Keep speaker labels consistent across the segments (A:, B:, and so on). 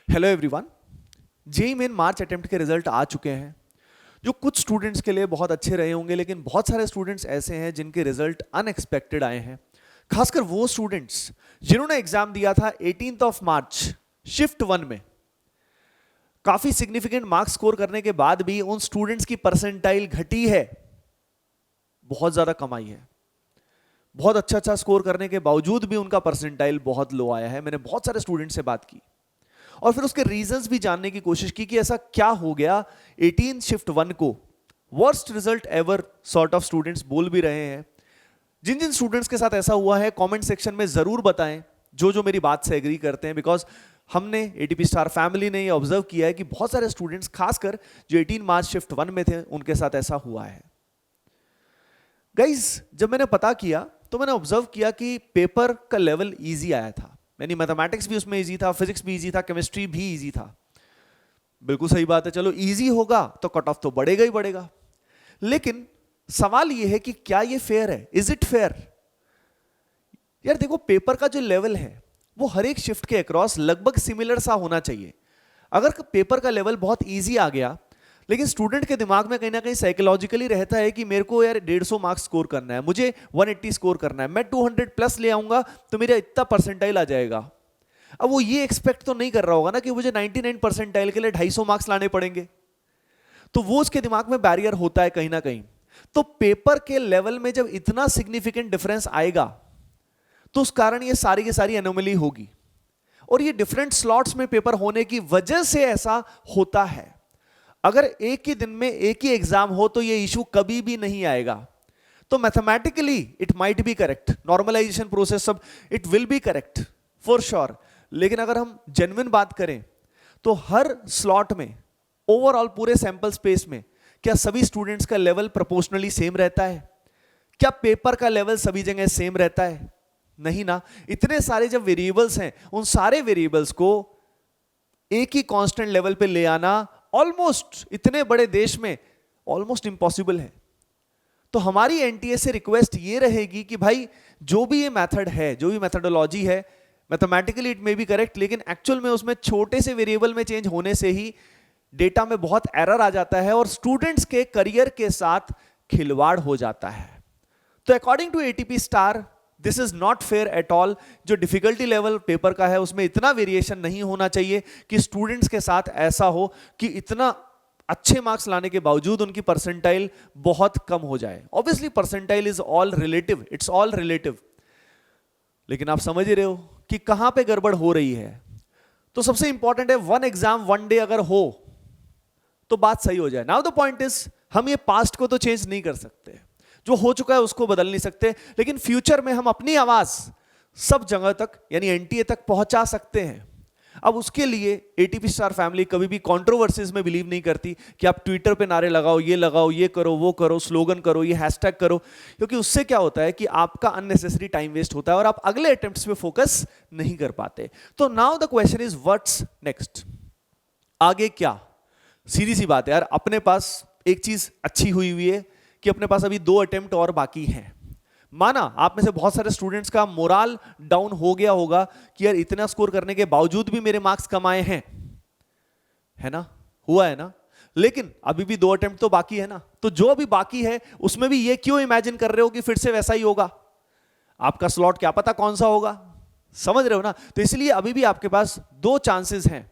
A: Hello everyone. JEE main मार्च attempt के result आ चुके हैं, जो कुछ स्टूडेंट्स के लिए बहुत अच्छे रहे होंगे, लेकिन बहुत सारे स्टूडेंट्स ऐसे हैं जिनके रिजल्ट अनएक्सपेक्टेड आए हैं। खासकर वो स्टूडेंट्स जिन्होंने एग्जाम दिया था 18 मार्च शिफ्ट 1 में। काफी सिग्निफिकेंट मार्क्स स्कोर करने के बाद भी उन स्टूडेंट्स की परसेंटाइल घटी है, बहुत ज्यादा कम आई है। बहुत अच्छा स्कोर करने के बावजूद भी उनका परसेंटाइल बहुत लो आया है। मैंने बहुत सारे स्टूडेंट से बात की और फिर उसके रीजंस भी जानने की कोशिश की कि ऐसा क्या हो गया 18 शिफ्ट 1 को worst result ever sort of students बोल भी रहे हैं। जिन जिन स्टूडेंट्स के साथ ऐसा हुआ है कमेंट सेक्शन में जरूर बताएं, जो जो मेरी बात से एग्री करते हैं, बिकॉज हमने एटीपी स्टार फैमिली ने ये ऑब्जर्व किया है कि बहुत सारे स्टूडेंट्स खासकर जो 18 मार्च शिफ्ट 1 में थे उनके साथ ऐसा हुआ है। गाइज, जब मैंने पता किया तो मैंने ऑब्जर्व किया कि पेपर का लेवल इजी आया था। यानी मैथमेटिक्स भी उसमें इजी था, फिजिक्स भी इजी था, केमिस्ट्री भी इजी था। बिल्कुल सही बात है, चलो इजी होगा तो कट ऑफ तो बढ़ेगा ही बढ़ेगा। लेकिन सवाल यह है कि क्या यह फेयर है? Is it fair? यार देखो, पेपर का जो लेवल है वो हर एक शिफ्ट के अक्रॉस लगभग सिमिलर सा होना चाहिए। अगर पेपर का लेवल बहुत इजी आ गया, लेकिन स्टूडेंट के दिमाग में कहीं ना कहीं साइकोलॉजिकली रहता है कि मेरे को यार 150 मार्क्स स्कोर करना है, मुझे 180 स्कोर करना है, मैं 200 प्लस ले आऊंगा तो मेरा इतना परसेंटाइल आ जाएगा। अब वो ये एक्सपेक्ट तो नहीं कर रहा होगा ना कि मुझे 99 परसेंटाइल के लिए 250 मार्क्स लाने पड़ेंगे। तो वो उसके दिमाग में बैरियर होता है कहीं ना कहीं। तो पेपर के लेवल में जब इतना सिग्निफिकेंट डिफरेंस आएगा तो उस कारण ये सारी की सारी एनोमली होगी, और ये डिफरेंट स्लॉट्स में पेपर होने की वजह से ऐसा होता है। अगर एक ही दिन में एक ही एग्जाम हो तो ये इशू कभी भी नहीं आएगा। तो mathematically it might be correct, normalisation process सब it will be correct for sure. लेकिन अगर हम जेन्युइन बात करें तो हर स्लॉट में ओवरऑल पूरे सैंपल स्पेस में क्या सभी स्टूडेंट्स का लेवल प्रोपोर्शनली सेम रहता है? क्या पेपर का लेवल सभी जगह सेम रहता है? नहीं ना। इतने सारे जब वेरिएबल्स हैं, उन सारे वेरिएबल्स को एक ही कांस्टेंट लेवल पे ले आना ऑलमोस्ट इतने बड़े देश में ऑलमोस्ट इम्पॉसिबल है। तो हमारी एनटीए से रिक्वेस्ट ये रहेगी कि भाई जो भी ये मेथड है, जो भी मेथडोलॉजी है, mathematically it may be correct, लेकिन एक्चुअल में उसमें छोटे से वेरिएबल में चेंज होने से ही डेटा में बहुत एरर आ जाता है और स्टूडेंट्स के करियर के साथ खिलवाड़ हो जाता है। तो according to ATP star this is not fair at all. जो डिफिकल्टी लेवल पेपर का है उसमें इतना वेरिएशन नहीं होना चाहिए कि स्टूडेंट्स के साथ ऐसा हो कि इतना अच्छे मार्क्स लाने के बावजूद उनकी परसेंटाइल बहुत कम हो जाए। Obviously percentile is all relative, it's all relative, लेकिन आप समझ रहे हो कि कहां पे गड़बड़ हो रही है। तो सबसे इंपॉर्टेंट है वन एग्जाम वन डे अगर हो तो बात सही हो जाए। नाउ द पॉइंट इज, हम ये पास्ट को तो चेंज नहीं कर सकते, जो हो चुका है उसको बदल नहीं सकते, लेकिन फ्यूचर में हम अपनी आवाज सब जगह तक यानी एनटीए तक पहुंचा सकते हैं। अब उसके लिए एटीपी स्टार फैमिली कभी भी कंट्रोवर्सीज में बिलीव नहीं करती कि आप ट्विटर पे नारे लगाओ, ये करो, वो करो, स्लोगन करो, ये हैशटैग करो, क्योंकि उससे क्या होता है कि आपका अननेसेसरी टाइम वेस्ट होता है और आप अगले अटेम्प्ट्स पे फोकस नहीं कर पाते। तो now the question is what's next? आगे क्या? सीधी सी बात है यार, अपने पास एक चीज अच्छी हुई है कि अपने पास अभी 2 अटेम्प्ट और बाकी हैं। माना आप में से बहुत सारे स्टूडेंट्स का मोराल डाउन हो गया होगा कि यार इतना स्कोर करने के बावजूद भी मेरे मार्क्स कम आए हैं, है ना? हुआ है ना? लेकिन अभी भी 2 अटेम्प्ट तो बाकी है ना। तो जो अभी बाकी है उसमें भी ये क्यों इमेजिन कर रहे हो कि फिर से वैसा ही होगा? आपका स्लॉट क्या पता कौन सा होगा, समझ रहे हो ना? तो इसलिए अभी भी आपके पास 2 चांसेस हैं,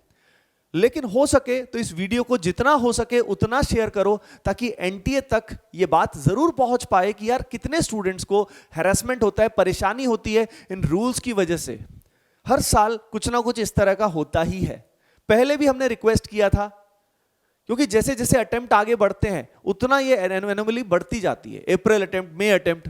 A: लेकिन हो सके तो इस वीडियो को जितना हो सके उतना शेयर करो ताकि एनटीए तक ये बात जरूर पहुंच पाए कि यार कितने स्टूडेंट्स को हैरेसमेंट होता है, परेशानी होती है इन रूल्स की वजह से। हर साल कुछ ना कुछ इस तरह का होता ही है। पहले भी हमने रिक्वेस्ट किया था, क्योंकि जैसे जैसे अटेम्प्ट आगे बढ़ते हैं उतना ये एनोमली बढ़ती जाती है। अप्रैल अटेम्प्ट, मई अटेम्प्ट,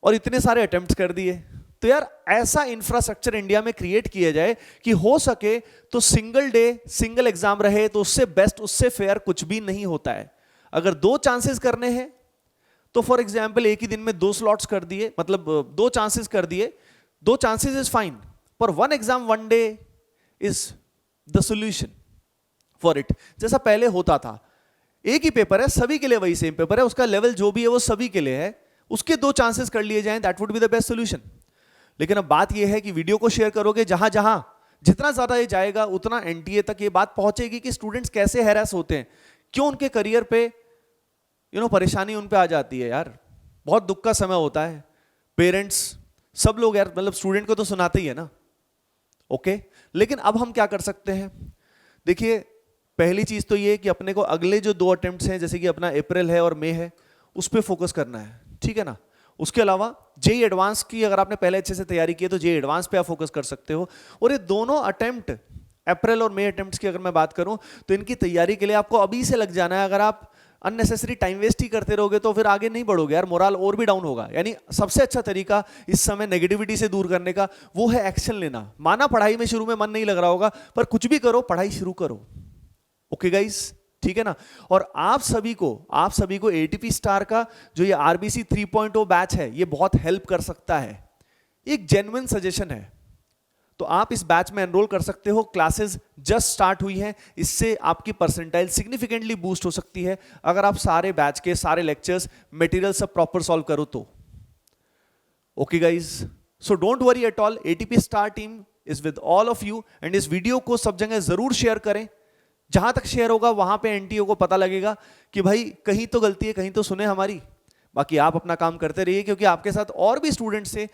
A: और इतने सारे अटेम्प्ट कर दिए। तो यार ऐसा इंफ्रास्ट्रक्चर इंडिया में क्रिएट किया जाए कि हो सके तो सिंगल डे सिंगल एग्जाम रहे, तो उससे बेस्ट, उससे फेयर कुछ भी नहीं होता है। अगर 2 चांसेस करने हैं तो फॉर एग्जांपल एक ही दिन में 2 स्लॉट्स कर दिए, मतलब 2 चांसेस कर दिए, 2 चांसेस इज फाइन, पर 1 exam 1 day is the solution for it. जैसा पहले होता था, एक ही पेपर है, सभी के लिए वही सेम पेपर है, उसका लेवल जो भी है वो सभी के लिए है, उसके 2 चांसेस कर लिए जाएं, that would be the best solution. लेकिन अब बात यह है कि वीडियो को शेयर करोगे जहां जहां जितना ज़्यादा ये जाएगा उतना एनटीए तक ये बात पहुंचेगी कि स्टूडेंट्स कैसे हैरेस होते हैं, क्यों उनके करियर पे परेशानी उन पे आ जाती है यार। बहुत दुख का समय होता है, पेरेंट्स सब लोग यार मतलब स्टूडेंट को तो सुनाते ही है ना। ओके, लेकिन अब हम क्या कर सकते हैं? देखिए, पहली चीज तो ये कि अपने को अगले जो 2 अटेम्प्ट्स हैं, जैसे कि अपना अप्रैल है और मई है, उस पर फोकस करना है, ठीक है ना। उसके अलावा जेई एडवांस की अगर आपने पहले अच्छे से तैयारी की है तो जेई एडवांस पे आप फोकस कर सकते हो। और ये दोनों अटेम्प्ट, अप्रैल और मई अटेम्प्ट्स की अगर मैं बात करूं तो इनकी तैयारी के लिए आपको अभी से लग जाना है। अगर आप अननेसेसरी टाइम वेस्ट ही करते रहोगे तो फिर आगे नहीं बढ़ोगे यार, मोरल और भी डाउन होगा। यानी सबसे अच्छा तरीका इस समय नेगेटिविटी से दूर करने का वो है एक्शन लेना। माना पढ़ाई में शुरू में मन नहीं लग रहा होगा, पर कुछ भी करो, पढ़ाई शुरू करो। ओके गाइस, ठीक है ना। और आप सभी को एटीपी स्टार का जो ये आरबीसी 3.0 बैच है, ये बहुत हेल्प कर सकता है। एक जेन्युइन सजेशन है, तो आप इस बैच में एनरोल कर सकते हो। क्लासेस जस्ट स्टार्ट हुई हैं, इससे आपकी परसेंटाइल सिग्निफिकेंटली बूस्ट हो सकती है अगर आप सारे बैच के सारे लेक्चर्स, मटेरियल सब प्रॉपर सॉल्व करो तो। Okay guys, so don't worry at all, ATP star team is with all of you. And इस वीडियो को सब जगह जरूर शेयर करें, जहां तक शेयर होगा वहां पे एनटीओ को पता लगेगा कि भाई कहीं तो गलती है, कहीं तो सुने हमारी। बाकी आप अपना काम करते रहिए, क्योंकि आपके साथ और भी स्टूडेंट्स थे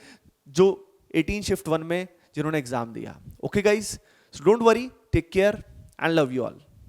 A: जो 18 शिफ्ट 1 में जिन्होंने एग्जाम दिया। Okay guys, so don't worry, take care and love you all.